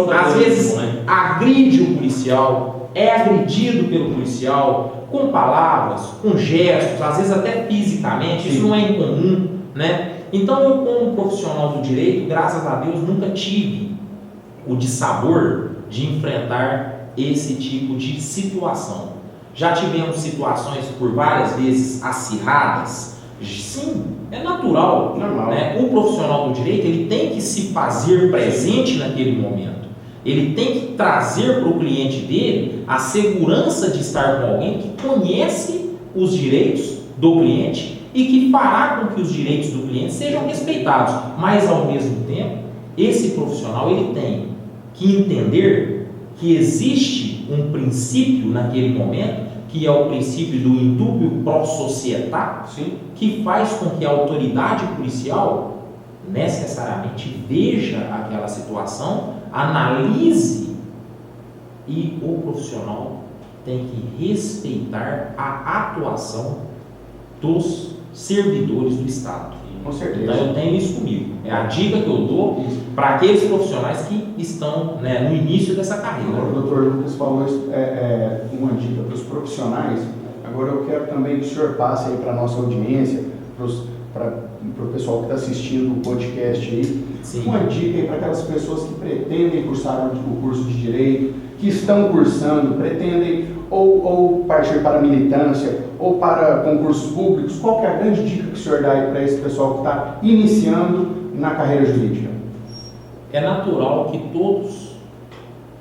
Speaker 2: agride o policial, é agredido pelo policial com palavras, com gestos, às vezes até fisicamente. Isso não é incomum, né? Então eu, como profissional do direito, graças a Deus, nunca tive o dissabor de enfrentar esse tipo de situação. Já tivemos situações por várias vezes acirradas. Sim, é natural, né? O profissional do direito ele tem que se fazer presente naquele momento. Ele tem que trazer para o cliente dele a segurança de estar com alguém que conhece os direitos do cliente e que fará com que os direitos do cliente sejam respeitados. Mas, ao mesmo tempo, esse profissional ele tem que entender que existe um princípio naquele momento, que é o princípio do indúbio pro societate, que faz com que a autoridade policial necessariamente veja aquela situação, analise, e o profissional tem que respeitar a atuação dos servidores do Estado.
Speaker 3: Com certeza.
Speaker 2: Então eu tenho isso comigo. É a dica que eu dou para aqueles profissionais que estão, né, no início dessa carreira.
Speaker 3: O doutor Lucas falou isso, uma dica para os profissionais. Agora eu quero também que o senhor passe aí para a nossa audiência, para o pessoal que está assistindo o podcast aí,
Speaker 2: Sim.
Speaker 3: uma dica aí para aquelas pessoas que pretendem cursar o curso de Direito, que estão cursando, pretendem ou partir para a militância ou para concursos públicos. Qual que é a grande dica que o senhor dá aí para esse pessoal que está iniciando na carreira jurídica?
Speaker 2: É natural que todos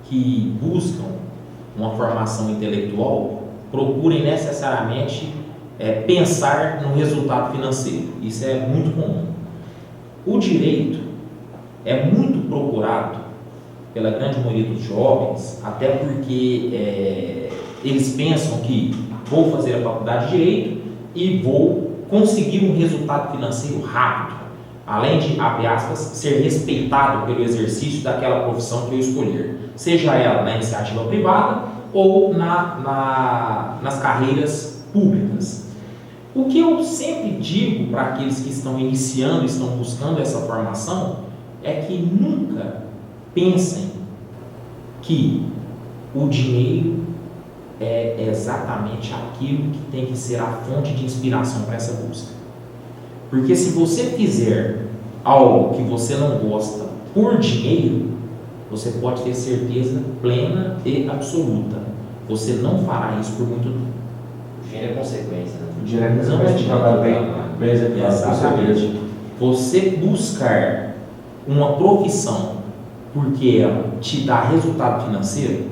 Speaker 2: que buscam uma formação intelectual procurem necessariamente pensar no resultado financeiro. Isso é muito comum. O direito é muito procurado pela grande maioria dos jovens, até porque eles pensam que vou fazer a faculdade de Direito e vou conseguir um resultado financeiro rápido, além de, abre aspas, ser respeitado pelo exercício daquela profissão que eu escolher, seja ela na iniciativa privada ou nas carreiras públicas. O que eu sempre digo para aqueles que estão iniciando, estão buscando essa formação, é que nunca pensem que o dinheiro é exatamente aquilo que tem que ser a fonte de inspiração para essa busca. Porque se você fizer algo que você não gosta por dinheiro, você pode ter certeza plena e absoluta, você não fará isso por muito tempo.
Speaker 1: Dinheiro é consequência, né?
Speaker 3: O dinheiro é
Speaker 2: Não
Speaker 3: consequência de trabalho bem executado.
Speaker 2: Exatamente. Você buscar uma profissão porque ela te dá resultado financeiro,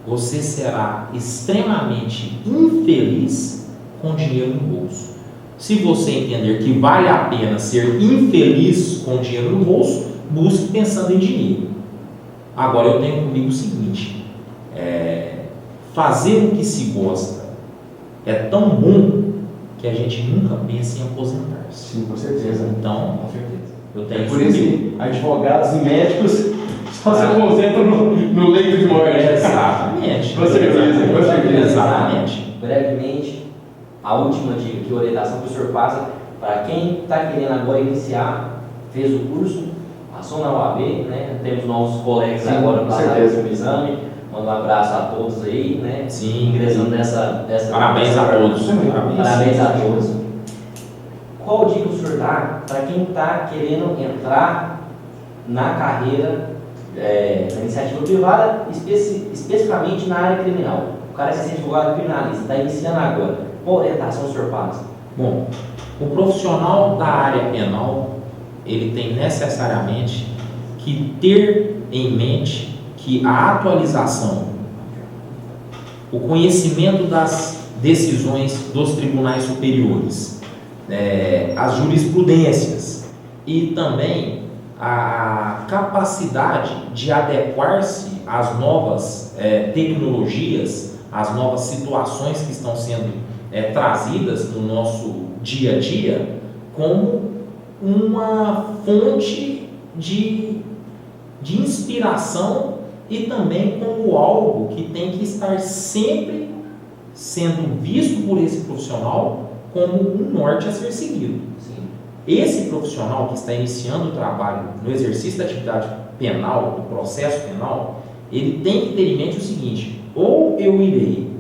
Speaker 2: você será extremamente infeliz com dinheiro no bolso. Se você entender que vale a pena ser infeliz com dinheiro no bolso, busque pensando em dinheiro. Agora eu tenho comigo o seguinte, fazer o que se gosta é tão bom que a gente nunca pensa em aposentar-se.
Speaker 3: Sim, com certeza.
Speaker 2: Então,
Speaker 1: Com certeza.
Speaker 2: eu tenho
Speaker 3: Por isso que advogados e médicos só se aposentam no leito de morte.
Speaker 2: Exatamente.
Speaker 3: Com certeza, com certeza.
Speaker 2: Exatamente.
Speaker 1: Brevemente, a última dica, que orientação que o senhor passa para quem está querendo agora iniciar, fez o curso, passou na UAB, né? Temos novos colegas
Speaker 3: Sim,
Speaker 1: agora
Speaker 3: com
Speaker 1: para
Speaker 3: certeza.
Speaker 1: o exame. Manda um abraço a todos aí, né?
Speaker 2: Sim.
Speaker 1: Ingressando nessa
Speaker 2: Parabéns a todos.
Speaker 1: Parabéns a todos. Qual dica o senhor dá para quem está querendo entrar na carreira, na iniciativa privada, especificamente na área criminal? O cara quer ser advogado criminalista, está iniciando agora. Qual orientação o senhor passa?
Speaker 2: Bom, o profissional da área penal, ele tem necessariamente que ter em mente que a atualização, o conhecimento das decisões dos tribunais superiores, as jurisprudências e também a capacidade de adequar-se às novas tecnologias, às novas situações que estão sendo trazidas no nosso dia a dia como uma fonte de inspiração e também como algo que tem que estar sempre sendo visto por esse profissional como um norte a ser seguido.
Speaker 1: Sim.
Speaker 2: Esse profissional que está iniciando o trabalho no exercício da atividade penal, do processo penal, ele tem que ter em mente o seguinte: ou eu irei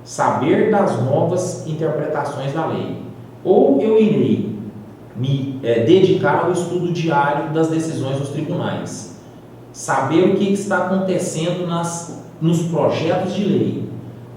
Speaker 2: saber das novas interpretações da lei, ou eu irei me dedicar ao estudo diário das decisões dos tribunais, saber o que está acontecendo nos projetos de lei,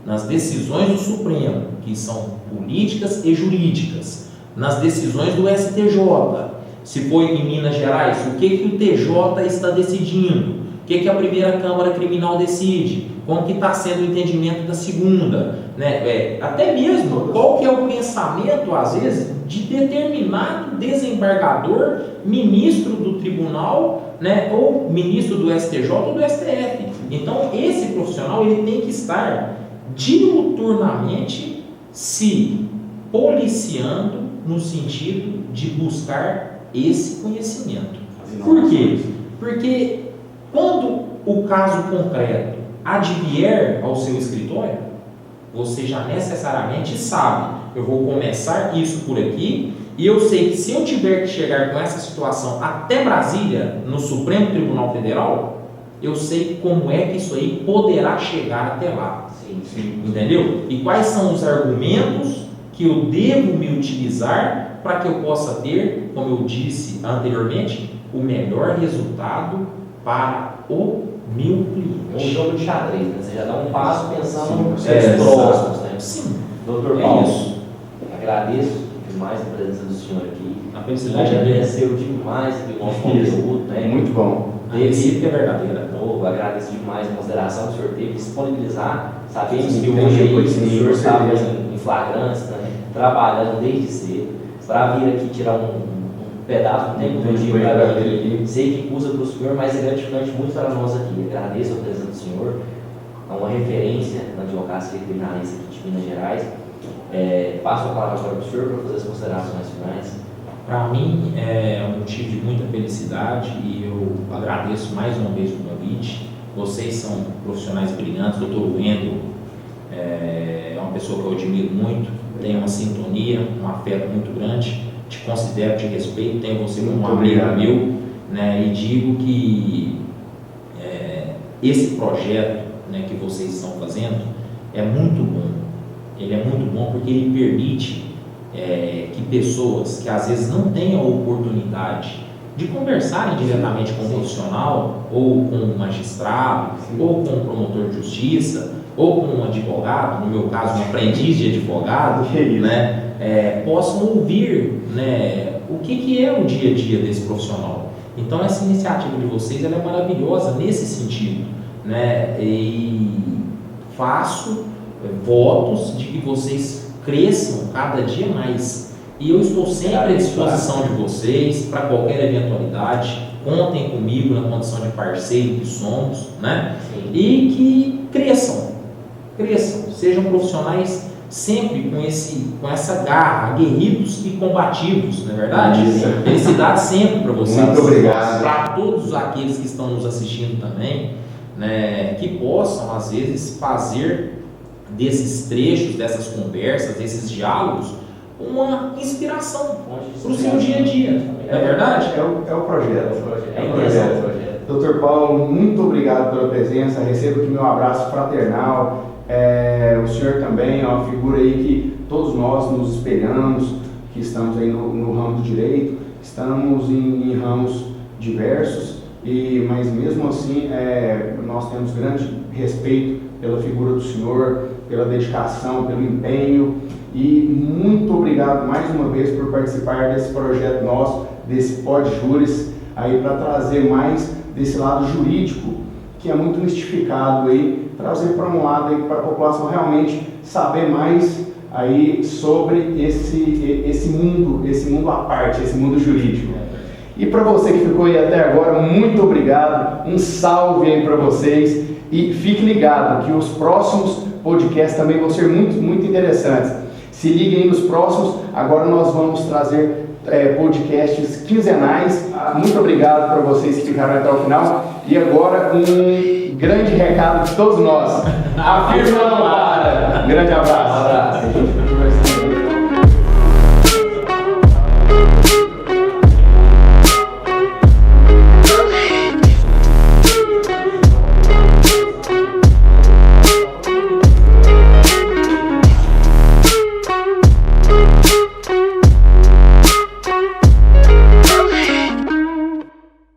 Speaker 2: nas decisões do Supremo, que são políticas e jurídicas, nas decisões do STJ, se foi em Minas Gerais, o que o TJ está decidindo, o que a primeira Câmara Criminal decide, como que está sendo o entendimento da segunda, né? Até mesmo qual que é o pensamento, às vezes, de determinado desembargador, ministro do tribunal, né? Ou ministro do STJ ou do STF. Então, esse profissional ele tem que estar diuturnamente se policiando no sentido de buscar esse conhecimento. Por quê? Porque quando o caso concreto advier ao seu escritório, você já necessariamente sabe, eu vou começar isso por aqui, e eu sei que se eu tiver que chegar com essa situação até Brasília, no Supremo Tribunal Federal, eu sei como é que isso aí poderá chegar até lá.
Speaker 1: Sim.
Speaker 2: Entendeu? E quais são os argumentos que eu devo me utilizar para que eu possa ter, como eu disse anteriormente, o melhor resultado para o meu
Speaker 1: Um
Speaker 2: cliente.
Speaker 1: jogo de xadrez, né? Você já dá um passo pensando nos
Speaker 2: Sim,
Speaker 1: próximos, né?
Speaker 2: Sim,
Speaker 1: Doutor
Speaker 2: é
Speaker 1: Paulo,
Speaker 2: isso.
Speaker 1: agradeço demais a presença do senhor aqui.
Speaker 2: A felicidade é
Speaker 1: Agradeceu demais aqui o nosso conteúdo, né?
Speaker 3: Muito bom.
Speaker 2: a receita é verdadeira.
Speaker 1: Eu agradeço demais a consideração que o senhor teve de disponibilizar. Sabemos
Speaker 3: Sim,
Speaker 1: que
Speaker 3: tem
Speaker 1: hoje
Speaker 3: tempo,
Speaker 1: o
Speaker 3: sim,
Speaker 1: senhor
Speaker 3: com
Speaker 1: estava
Speaker 3: certeza.
Speaker 1: em flagrância, né? Trabalhando desde cedo, para vir aqui tirar um pedaço do tempo do dia para vir aqui. Sei que custa para o senhor, mas é gratificante muito para nós aqui. Agradeço a presença do senhor, é uma referência na advocacia criminalista aqui de Minas Gerais. Passo a palavra para o senhor para fazer as considerações finais.
Speaker 2: Para mim é um motivo de muita felicidade e eu agradeço mais uma vez o convite. Vocês são profissionais brilhantes, o Dr. Wendel é uma pessoa que eu admiro muito, tenho uma sintonia, um afeto muito grande, te considero, te respeito, tenho você como um amigo meu, né, e digo que esse projeto, né, que vocês estão fazendo é muito bom. Ele é muito bom porque ele permite que pessoas que às vezes não têm a oportunidade de conversarem diretamente com um profissional, ou com um magistrado, ou com um promotor de justiça, ou com um advogado, no meu caso um aprendiz de advogado, né, possam ouvir, né, o que é o dia a dia desse profissional. Então essa iniciativa de vocês ela é maravilhosa nesse sentido, né, e faço votos de que vocês cresçam cada dia mais. E eu estou sempre à disposição de vocês para qualquer eventualidade. Contem comigo na condição de parceiro que somos, né?
Speaker 1: Sim.
Speaker 2: E que cresçam, sejam profissionais sempre com essa garra, aguerridos e combativos, não é verdade?
Speaker 3: Isso.
Speaker 2: Felicidade sempre para vocês.
Speaker 3: Muito obrigado.
Speaker 2: Para todos aqueles que estão nos assistindo também, né, que possam às vezes fazer desses trechos, dessas conversas, desses diálogos, uma inspiração para o seu dia a dia, não é verdade?
Speaker 3: É o projeto.
Speaker 1: É a intenção do projeto.
Speaker 3: Doutor Paulo, muito obrigado pela presença, recebo aqui meu abraço fraternal, o senhor também é uma figura aí que todos nós nos espelhamos, que estamos aí no ramo do direito, estamos em ramos diversos, mas mesmo assim nós temos grande respeito pela figura do senhor, pela dedicação, pelo empenho, e muito obrigado mais uma vez por participar desse projeto nosso, desse PodJuris, aí para trazer mais desse lado jurídico, que é muito mistificado aí, trazer para um lado aí para a população realmente saber mais aí sobre esse mundo à parte, esse mundo jurídico. E para você que ficou aí até agora, muito obrigado, um salve aí para vocês, e fique ligado que os próximos podcasts também vão ser muito, muito interessantes. Se liguem nos próximos, agora nós vamos trazer podcasts quinzenais. Muito obrigado para vocês que ficaram até o final. E agora um grande recado de todos nós. Afirma a palavra. Grande abraço.
Speaker 1: Um abraço.